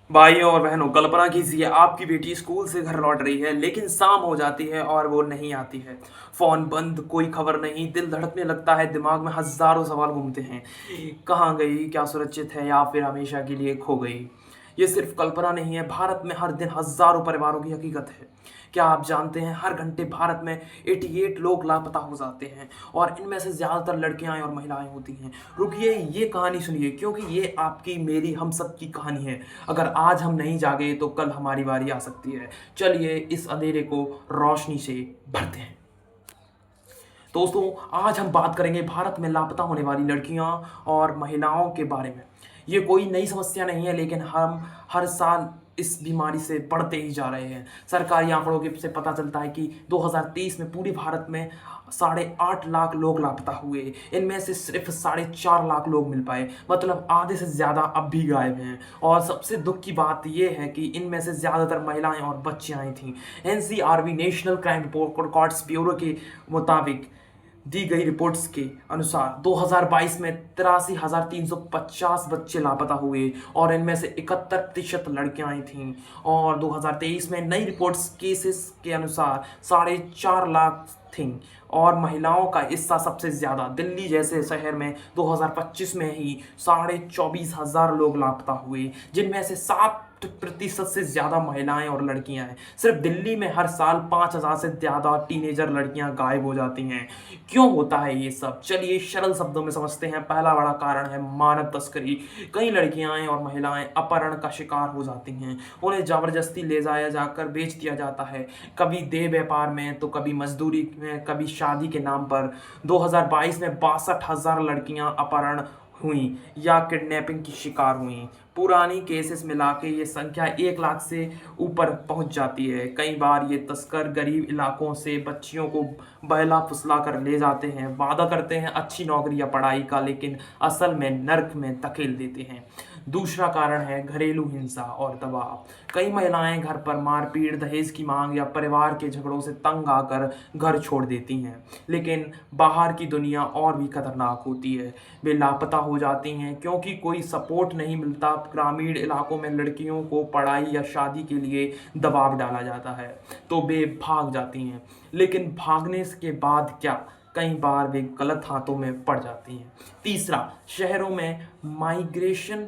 भाइयों और बहनों, कल्पना कीजिए आपकी बेटी स्कूल से घर लौट रही है, लेकिन शाम हो जाती है और वो नहीं आती है। फोन बंद, कोई खबर नहीं, दिल धड़कने लगता है, दिमाग में हजारों सवाल घूमते हैं। कहाँ गई, क्या सुरक्षित है या फिर हमेशा के लिए खो गई। ये सिर्फ कल्पना नहीं है, भारत में हर दिन हजारों परिवारों की हकीकत है। क्या आप जानते हैं, हर घंटे भारत में 88 लोग लापता हो जाते हैं और इनमें से ज़्यादातर लड़कियां और महिलाएं होती हैं। रुकिए, ये कहानी सुनिए, क्योंकि ये आपकी, मेरी, हम सब की कहानी है। अगर आज हम नहीं जागे तो कल हमारी बारी आ सकती है। चलिए इस अंधेरे को रोशनी से भरते हैं। दोस्तों, आज हम बात करेंगे भारत में लापता होने वाली लड़कियां और महिलाओं के बारे में। ये कोई नई समस्या नहीं है, लेकिन हम हर साल इस बीमारी से बढ़ते ही जा रहे हैं। सरकारी आंकड़ों के से पता चलता है कि 2023 में पूरे भारत में 8.5 लाख लोग लापता हुए। इनमें से सिर्फ 4.5 लाख लोग मिल पाए, मतलब आधे से ज़्यादा अब भी गायब हैं। और सबसे दुख की बात यह है कि इनमें से ज़्यादातर महिलाएं और बच्चियां थीं। NCRB, national crime records bureau के मुताबिक दी गई रिपोर्ट्स के अनुसार 2022 में 83,350 बच्चे लापता हुए और इनमें से 71% लड़कियां थीं। और 2023 में नई रिपोर्ट्स केसेस के अनुसार 4.5 लाख थीं। और महिलाओं का हिस्सा सबसे ज़्यादा, दिल्ली जैसे शहर में 2025 में ही 24,500 लोग लापता हुए, जिनमें से 7% से ज़्यादा महिलाएं और लड़कियां हैं। सिर्फ दिल्ली में हर साल 5,000 से ज़्यादा टीनेजर लड़कियां गायब हो जाती हैं। क्यों होता है ये सब? चलिए सरल शब्दों में समझते हैं। पहला बड़ा कारण है मानव तस्करी। कई लड़कियां और महिलाएं अपहरण का शिकार हो जाती हैं। उन्हें जबरदस्ती ले जाया जाकर बेच दिया जाता है, कभी देह व्यापार में तो कभी मजदूरी में, कभी शादी के नाम पर। 2022 में 62,000 लड़कियां अपहरण हुई या किडनैपिंग की शिकार हुई। पुरानी केसेस मिला के ये संख्या 1 लाख से ऊपर पहुंच जाती है। कई बार ये तस्कर गरीब इलाकों से बच्चियों को बहला फुसला कर ले जाते हैं, वादा करते हैं अच्छी नौकरी या पढ़ाई का, लेकिन असल में नर्क में धकेल देते हैं। दूसरा कारण है घरेलू हिंसा और दबाव। कई महिलाएं घर पर मारपीट, दहेज की मांग या परिवार के झगड़ों से तंग आकर घर छोड़ देती हैं। लेकिन बाहर की दुनिया और भी खतरनाक होती है। वे लापता हो जाती हैं क्योंकि कोई सपोर्ट नहीं मिलता। ग्रामीण इलाकों में लड़कियों को पढ़ाई या शादी के लिए दबाव डाला जाता है तो वे भाग जाती हैं। लेकिन भागने के बाद क्या? कई बार वे गलत हाथों में पड़ जाती हैं। तीसरा, शहरों में माइग्रेशन।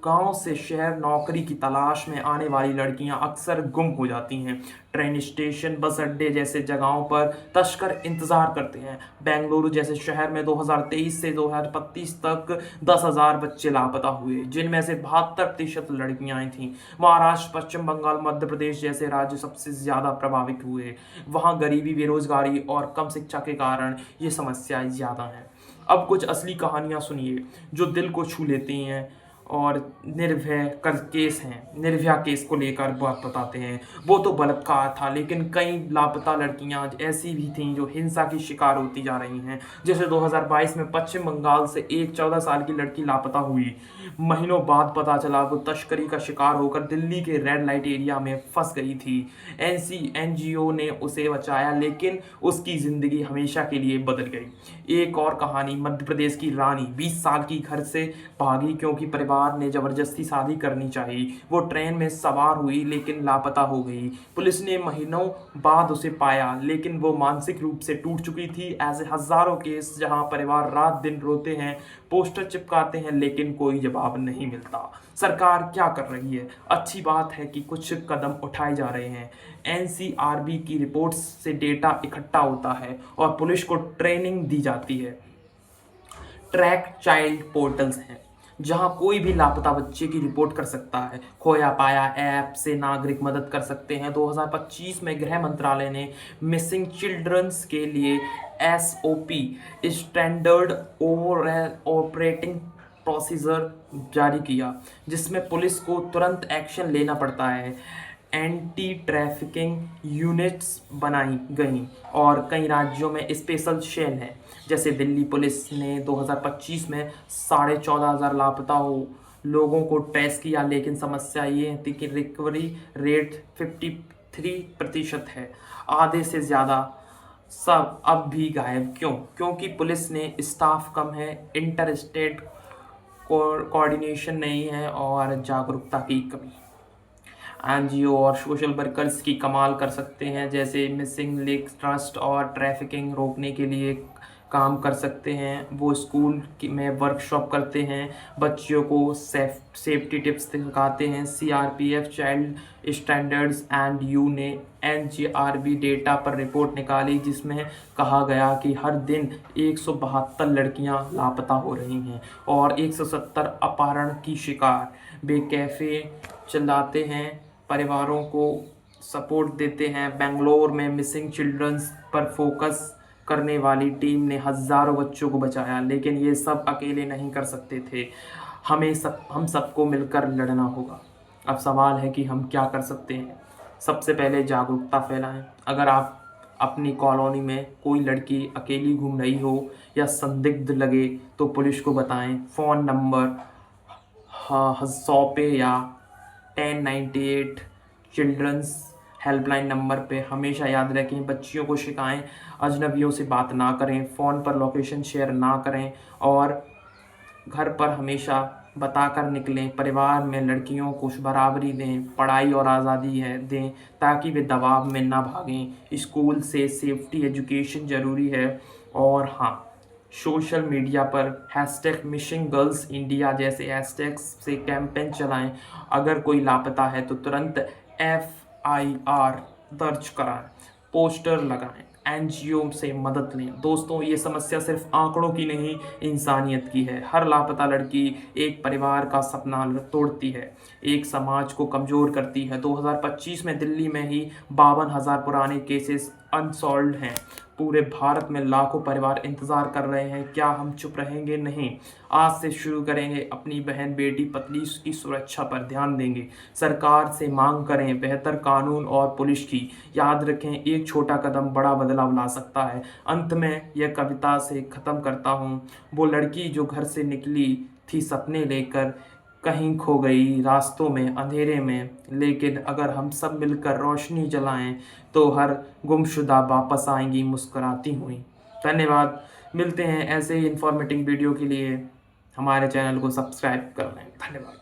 गांव से शहर नौकरी की तलाश में आने वाली लड़कियां अक्सर गुम हो जाती हैं। ट्रेन स्टेशन, बस अड्डे जैसे जगहों पर तस्कर इंतजार करते हैं। बेंगलुरु जैसे शहर में 2023 से 2025 तक 10,000 बच्चे लापता हुए, जिनमें से 72% लड़कियां थीं। महाराष्ट्र, पश्चिम बंगाल, मध्य प्रदेश जैसे राज्य सबसे ज़्यादा प्रभावित हुए। वहाँ गरीबी, बेरोजगारी और कम शिक्षा के कारण ये समस्याएं ज़्यादा हैं। अब कुछ असली कहानियाँ सुनिए जो दिल को छू लेती हैं। और निर्भया केस को लेकर बात बताते हैं। वो तो बलात्कार था, लेकिन कई लापता लड़कियां ऐसी भी थीं जो हिंसा की शिकार होती जा रही हैं। जैसे 2022 में पश्चिम बंगाल से एक 14 साल की लड़की लापता हुई। महीनों बाद पता चला वो तस्करी का शिकार होकर दिल्ली के रेड लाइट एरिया में फंस गई थी। एनजीओ ने उसे बचाया, लेकिन उसकी जिंदगी हमेशा के लिए बदल गई। एक और कहानी, मध्य प्रदेश की रानी 20 साल की घर से भागी क्योंकि परिवार ने जबरदस्ती शादी करनी चाहिए। वो ट्रेन में सवार हुई लेकिन लापता हो गई। पुलिस ने महीनों बाद उसे पाया, लेकिन वो मानसिक रूप से टूट चुकी थी। ऐसे हजारों केस जहां परिवार रात दिन रोते हैं, पोस्टर चिपकाते हैं, लेकिन कोई जवाब नहीं मिलता। सरकार क्या कर रही है? अच्छी बात है कि कुछ कदम उठाए जा रहे हैं। एनसीआरबी की रिपोर्ट्स से डेटा इकट्ठा होता है और पुलिस को ट्रेनिंग दी जाती है। ट्रैक चाइल्ड पोर्टल्स हैं जहां कोई भी लापता बच्चे की रिपोर्ट कर सकता है। खोया पाया ऐप से नागरिक मदद कर सकते हैं। 2025 में गृह मंत्रालय ने मिसिंग चिल्ड्रंस के लिए एसओपी, स्टैंडर्ड ऑपरेटिंग प्रोसीजर जारी किया, जिसमें पुलिस को तुरंत एक्शन लेना पड़ता है। एंटी ट्रैफिकिंग यूनिट्स बनाई गई और कई राज्यों में स्पेशल सेल है। जैसे दिल्ली पुलिस ने 2025 में 14,500 लापता हो लोगों को ट्रेस किया, लेकिन समस्या ये थी कि रिकवरी रेट 53% है। आधे से ज़्यादा सब अब भी गायब। क्यों? क्योंकि पुलिस ने स्टाफ कम है, इंटर स्टेट कोऑर्डिनेशन नहीं है और जागरूकता की कमी। एनजीओ और सोशल वर्कर्स की कमाल कर सकते हैं, जैसे मिसिंग लिंक ट्रस्ट और ट्रैफिकिंग रोकने के लिए काम कर सकते हैं। वो स्कूल में वर्कशॉप करते हैं, बच्चियों को सेफ्टी टिप्स सिखाते हैं। CRPF child standards and you ने एनजीआरबी डेटा पर रिपोर्ट निकाली, जिसमें कहा गया कि हर दिन 172 लड़कियां लापता हो रही हैं और 170 अपहरण की शिकार। वे कैफ़े चलाते हैं, परिवारों को सपोर्ट देते हैं। बेंगलोर में मिसिंग चिल्ड्रंस पर फोकस करने वाली टीम ने हज़ारों बच्चों को बचाया, लेकिन ये सब अकेले नहीं कर सकते थे। हम सबको मिलकर लड़ना होगा। अब सवाल है कि हम क्या कर सकते हैं। सबसे पहले जागरूकता फैलाएं। अगर आप अपनी कॉलोनी में कोई लड़की अकेली घूम रही हो या संदिग्ध लगे तो पुलिस को बताएं। फ़ोन नंबर 100 पे या 1098 चिल्ड्रंस हेल्पलाइन नंबर पे हमेशा याद रखें। बच्चियों को सिखाएं, अजनबियों से बात ना करें, फ़ोन पर लोकेशन शेयर ना करें और घर पर हमेशा बताकर निकलें। परिवार में लड़कियों को बराबरी दें, पढ़ाई और आज़ादी दें ताकि वे दबाव में ना भागें। स्कूल से सेफ्टी एजुकेशन ज़रूरी है। और हाँ, सोशल मीडिया पर हैशटैग मिसिंग गर्ल्स इंडिया जैसे हैशटैग्स से कैंपेन चलाएं। अगर कोई लापता है तो तुरंत FIR दर्ज कराएं, पोस्टर लगाएं, एनजीओ से मदद लें। दोस्तों, ये समस्या सिर्फ आंकड़ों की नहीं, इंसानियत की है। हर लापता लड़की एक परिवार का सपना तोड़ती है, एक समाज को कमज़ोर करती है। 2025 में दिल्ली में ही 52,000 पुराने केसेस अनसॉल्व्ड हैं। पूरे भारत में लाखों परिवार इंतज़ार कर रहे हैं। क्या हम चुप रहेंगे? नहीं। आज से शुरू करेंगे, अपनी बहन बेटी पतली की सुरक्षा पर ध्यान देंगे। सरकार से मांग करें बेहतर कानून और पुलिस की। याद रखें, एक छोटा कदम बड़ा बदलाव ला सकता है। अंत में यह कविता से ख़त्म करता हूँ। वो लड़की जो घर से निकली थी सपने लेकर, कहीं खो गई रास्तों में अंधेरे में, लेकिन अगर हम सब मिलकर रोशनी जलाएं तो हर गुमशुदा वापस आएंगी मुस्कुराती हुई। धन्यवाद। मिलते हैं ऐसे ही इंफॉर्मेटिव वीडियो के लिए। हमारे चैनल को सब्सक्राइब कर लें। धन्यवाद।